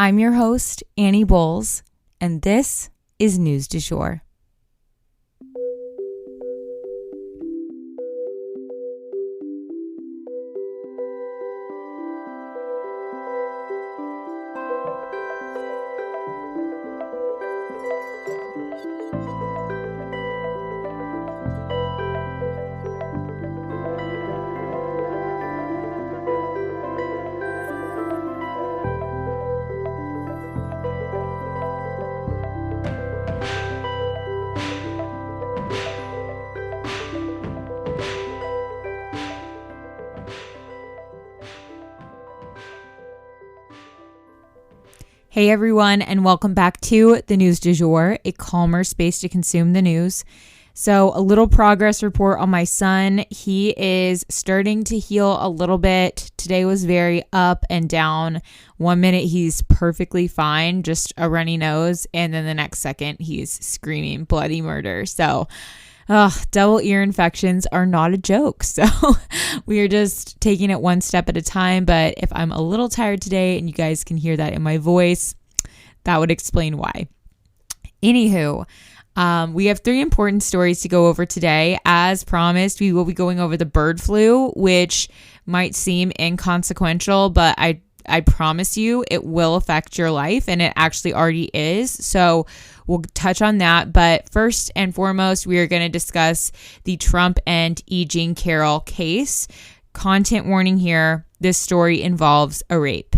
I'm your host, Annie Bowles, and this is News du Jour. Hey everyone, and welcome back to the News du Jour, a calmer space to consume the news. So a little progress report on my son. He is starting to heal a little bit. Today was very up and down. 1 minute he's perfectly fine, just a runny nose, and then the next second he's screaming bloody murder. So double ear infections are not a joke. So we are just taking it one step at a time. But if I'm a little tired today and you guys can hear that in my voice, that would explain why. Anywho, we have 3 important stories to go over today. As promised, we will be going over the bird flu, which might seem inconsequential, but I promise you it will affect your life, and it actually already is. So we'll touch on that. But first and foremost, we are going to discuss the Trump and Jean Carroll case. Content warning here. This story involves a rape.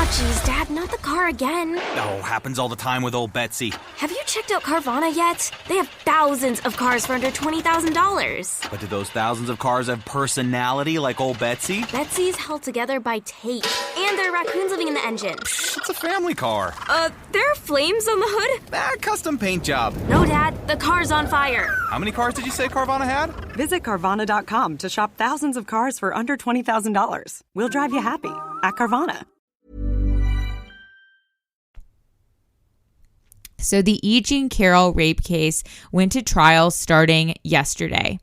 Oh, geez, Dad, not the car again. Oh, happens all the time with old Betsy. Have you checked out Carvana yet? They have thousands of cars for under $20,000. But do those thousands of cars have personality like old Betsy? Betsy's held together by tape. And there are raccoons living in the engine. It's a family car. There are flames on the hood? Custom paint job. No, Dad, the car's on fire. How many cars did you say Carvana had? Visit Carvana.com to shop thousands of cars for under $20,000. We'll drive you happy at Carvana. So the Jean Carroll rape case went to trial starting yesterday.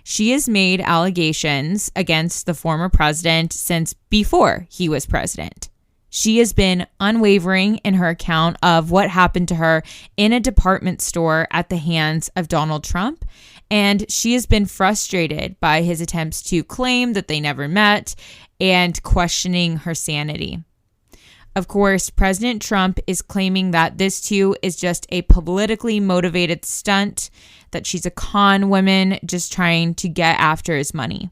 She has made allegations against the former president since before he was president. She has been unwavering in her account of what happened to her in a department store at the hands of Donald Trump, and she has been frustrated by his attempts to claim that they never met and questioning her sanity. Of course, President Trump is claiming that this too is just a politically motivated stunt, that she's a con woman just trying to get after his money.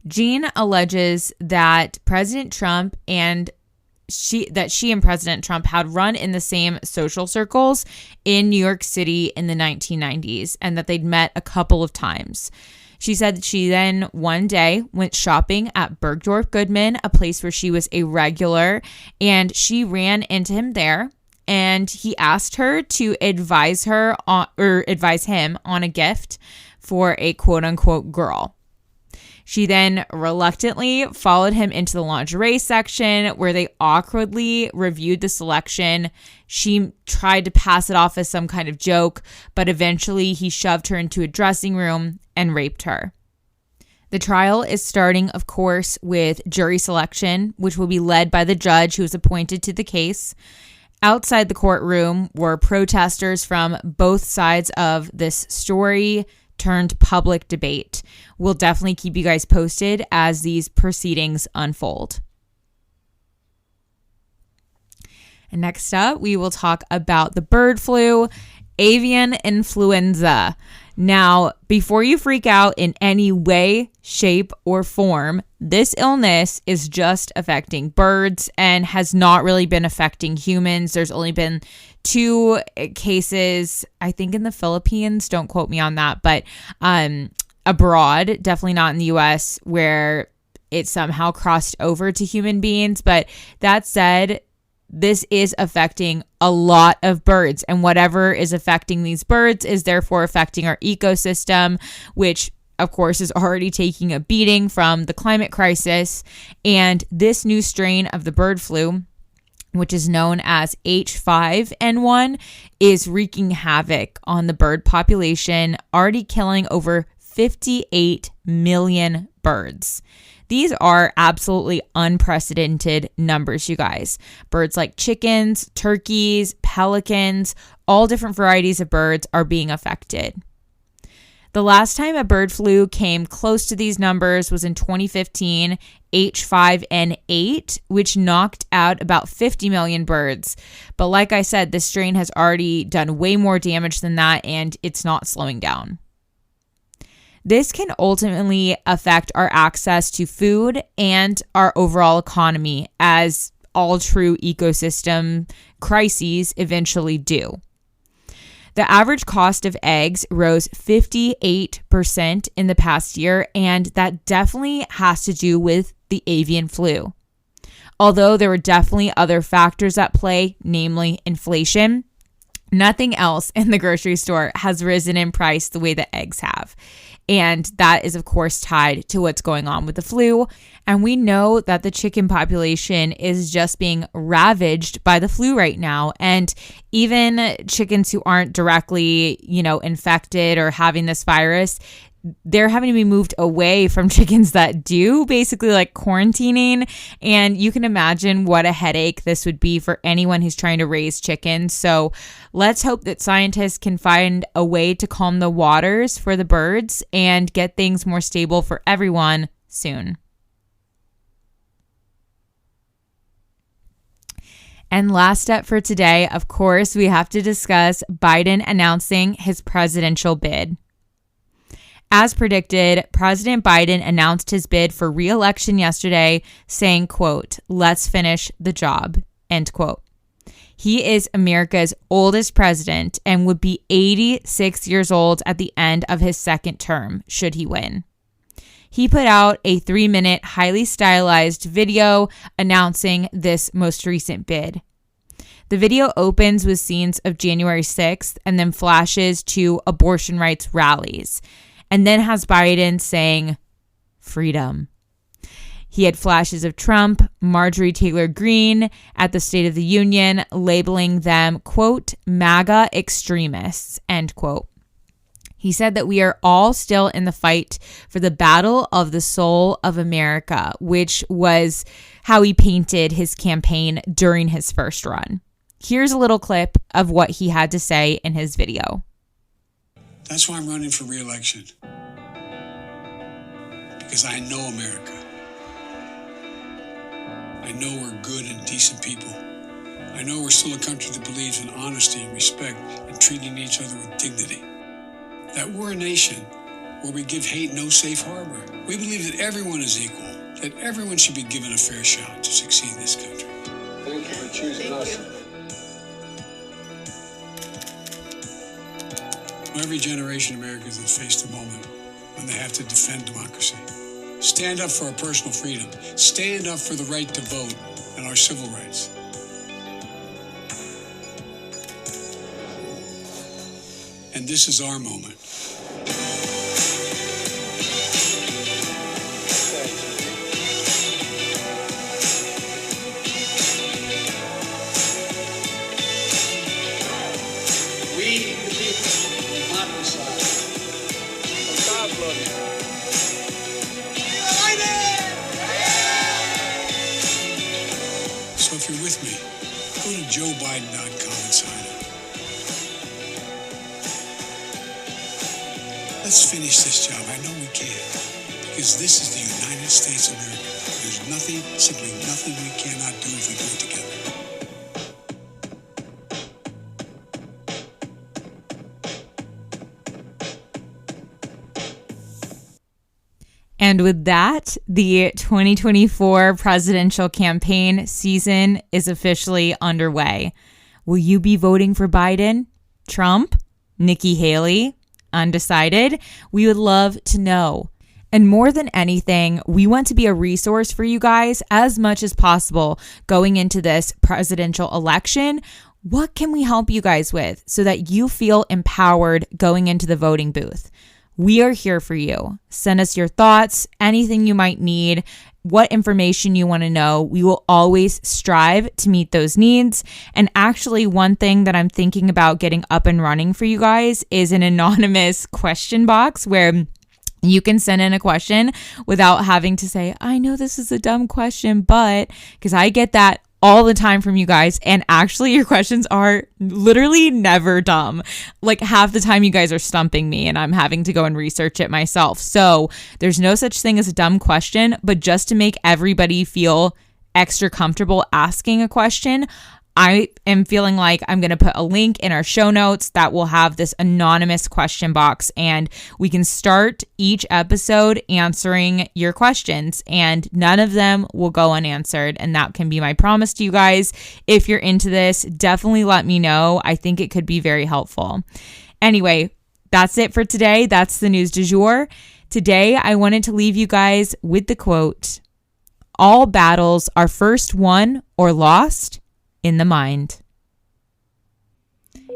Jean alleges that President Trump and she and President Trump had run in the same social circles in New York City in the 1990s and that they'd met a couple of times. She said that she then one day went shopping at Bergdorf Goodman, a place where she was a regular, and she ran into him there, and he asked her to advise him on a gift for a quote-unquote girl. She then reluctantly followed him into the lingerie section where they awkwardly reviewed the selection. She tried to pass it off as some kind of joke, but eventually he shoved her into a dressing room and raped her. The trial is starting, of course, with jury selection, which will be led by the judge who is appointed to the case. Outside the courtroom were protesters from both sides of this story turned public debate. We'll definitely keep you guys posted as these proceedings unfold. And next up, we will talk about the bird flu, avian influenza. Now, before you freak out in any way, shape, or form, this illness is just affecting birds and has not really been affecting humans. There's only been 2 cases, I think in the Philippines, don't quote me on that, but abroad, definitely not in the US, where it somehow crossed over to human beings. But that said, this is affecting a lot of birds, and whatever is affecting these birds is therefore affecting our ecosystem, which of course is already taking a beating from the climate crisis. And this new strain of the bird flu, which is known as H5N1, is wreaking havoc on the bird population, already killing over 58 million birds. These are absolutely unprecedented numbers, you guys. Birds like chickens, turkeys, pelicans, all different varieties of birds are being affected. The last time a bird flu came close to these numbers was in 2015, H5N8, which knocked out about 50 million birds. But like I said, this strain has already done way more damage than that, and it's not slowing down. This can ultimately affect our access to food and our overall economy, as all true ecosystem crises eventually do. The average cost of eggs rose 58% in the past year, and that definitely has to do with the avian flu. Although there were definitely other factors at play, namely inflation, nothing else in the grocery store has risen in price the way that eggs have. And that is, of course, tied to what's going on with the flu. And we know that the chicken population is just being ravaged by the flu right now. And even chickens who aren't directly, infected or having this virus, they're having to be moved away from chickens that do, basically like quarantining. And you can imagine what a headache this would be for anyone who's trying to raise chickens. So let's hope that scientists can find a way to calm the waters for the birds and get things more stable for everyone soon. And last step for today, of course, we have to discuss Biden announcing his presidential bid. As predicted, President Biden announced his bid for re-election yesterday, saying, quote, "Let's finish the job," end quote. He is America's oldest president and would be 86 years old at the end of his second term, should he win. He put out a 3-minute, highly stylized video announcing this most recent bid. The video opens with scenes of January 6th and then flashes to abortion rights rallies, and then has Biden saying, "Freedom." He had flashes of Trump, Marjorie Taylor Greene at the State of the Union, labeling them, quote, "MAGA extremists," end quote. He said that we are all still in the fight for the battle of the soul of America, which was how he painted his campaign during his first run. Here's a little clip of what he had to say in his video. That's why I'm running for re-election. Because I know America. I know we're good and decent people. I know we're still a country that believes in honesty and respect and treating each other with dignity. That we're a nation where we give hate no safe harbor. We believe that everyone is equal, that everyone should be given a fair shot to succeed in this country. Thank you for choosing us. Every generation of Americans has faced a moment when they have to defend democracy. Stand up for our personal freedom. Stand up for the right to vote and our civil rights. And this is our moment. So if you're with me, go to joebiden.com and sign up. Let's finish this job. I know we can. Because this is the United States of America. There's nothing, simply nothing we cannot do if we do it together. And with that, the 2024 presidential campaign season is officially underway. Will you be voting for Biden, Trump, Nikki Haley? Undecided? We would love to know. And more than anything, we want to be a resource for you guys as much as possible going into this presidential election. What can we help you guys with so that you feel empowered going into the voting booth? We are here for you. Send us your thoughts, anything you might need, what information you want to know. We will always strive to meet those needs. And actually, one thing that I'm thinking about getting up and running for you guys is an anonymous question box where You can send in a question without having to say, I know this is a dumb question, but, because I get that all the time from you guys. And actually, your questions are literally never dumb. Like half the time you guys are stumping me and I'm having to go and research it myself. So there's no such thing as a dumb question, but just to make everybody feel extra comfortable asking a question, I am feeling like I'm going to put a link in our show notes that will have this anonymous question box, and we can start each episode answering your questions, and none of them will go unanswered. And that can be my promise to you guys. If you're into this, definitely let me know. I think it could be very helpful. Anyway, that's it for today. That's the news du jour. Today, I wanted to leave you guys with the quote, "All battles are first won or lost in the mind."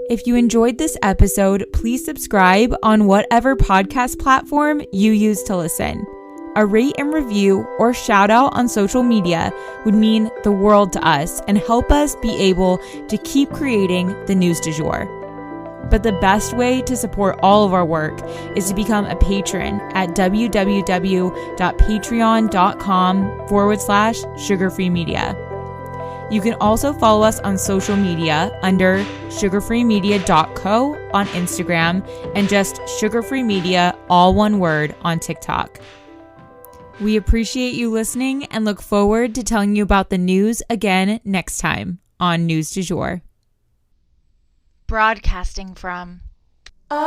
If you enjoyed this episode, please subscribe on whatever podcast platform you use to listen. A rate and review or shout out on social media would mean the world to us and help us be able to keep creating the news du jour. But the best way to support all of our work is to become a patron at www.patreon.com/sugarfreemedia. You can also follow us on social media under sugarfreemedia.co on Instagram and just sugarfreemedia, all one word, on TikTok. We appreciate you listening and look forward to telling you about the news again next time on News du Jour. Broadcasting from Oklahoma.